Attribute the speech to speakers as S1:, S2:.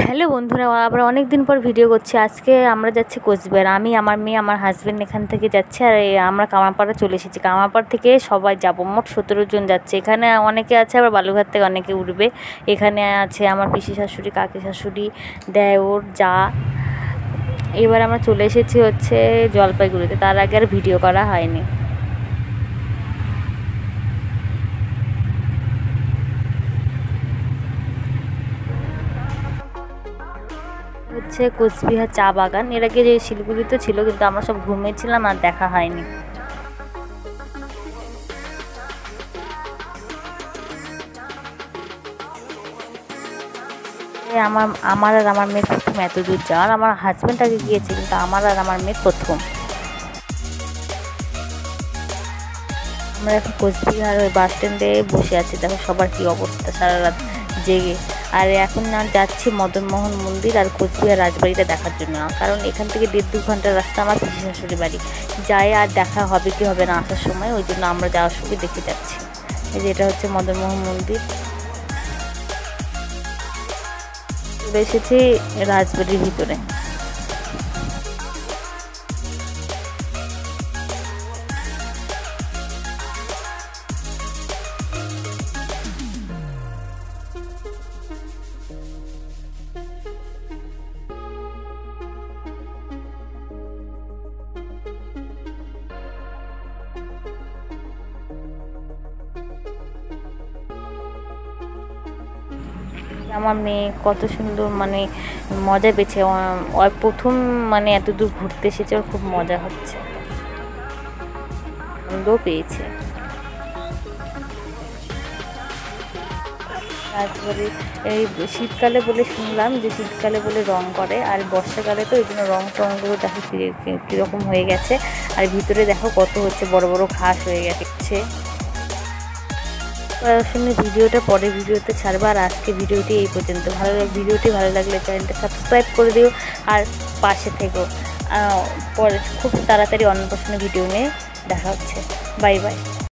S1: Hello বন্ধুরা, আবার অনেক দিন পর ভিডিও করছি। আজকে আমরা যাচ্ছি কোচবিহার। আমি, আমার মেয়ে, আমার হাজব্যান্ড এখান থেকে যাচ্ছে। আর আমরা কামারপাড়া চলে এসেছি। কামারপাড় থেকে সবাই যাব, মোট 17 জন যাচ্ছে। এখানে অনেকে আছে, আবার বালুঘাট থেকে অনেকে উঠবে। এখানে আছে আমার পিসি শাশুড়ি, কাকি শাশুড়ি, দেওর, যা। এবার আমরা চলে এসেছি হচ্ছে জলপাইগুড়িতে। তার আগে আর ভিডিও করা হয়নি। হচ্ছে কোচবিহার চা বাগান। এর আগে যে শিলিগুড়িতে ছিল, কিন্তু আমরা সব ঘুমিয়েছিলাম আর দেখা হয়নি। আমার আর আমার মেয়ে প্রথম এত দূর যাওয়ার। আমার হাজব্যান্ড আগে গিয়েছে, কিন্তু আমার আর আমার মেয়ে প্রথম। আমরা এখন কোচবিহার ওই বাস স্ট্যান্ডে বসে আছি। দেখো সবার কী অবস্থা, সারা রাত জেগে। আর এখন আর যাচ্ছি মদনমোহন মন্দির আর কোচবিহার রাজবাড়িটা দেখার জন্য, কারণ এখান থেকে 1.5-2 ঘন্টার রাস্তা আমার পিসি শাশুড়ি বাড়ি। যাই আর দেখা হবে কি হবে না আসার সময়, ওই জন্য আমরা যাওয়ার সময় দেখে যাচ্ছি। এই যে এটা হচ্ছে মদনমোহন মন্দির। চলে এসেছি রাজবাড়ির ভিতরে। আমার মেয়ে কত সুন্দর মজা পেয়েছে। প্রথম এত দূর ঘুরতে এসেছে, ওর খুব মজা হচ্ছে, আনন্দও পেয়েছে। তারপরে এই শীতকালে বলে শুনলাম যে শীতকালে বলে রং করে, আর বর্ষাকালে তো ওই জন্য রং টংগুলো দেখো কীরকম হয়ে গেছে। আর ভিতরে দেখো কত হচ্ছে, বড় বড় ঘাস হয়ে গেছে। আসলে ভিডিওটা পরে ভিডিওতে ছাড়বো। আর আজকে ভিডিওটি এই পর্যন্ত। ভিডিওটি ভালো লাগলে চ্যানেলটা সাবস্ক্রাইব করে দিও আর পাশে থেকো। পরে খুব তাড়াতাড়ি অন্য প্রশ্ন ভিডিও নিয়ে দেখা হচ্ছে। Bye bye.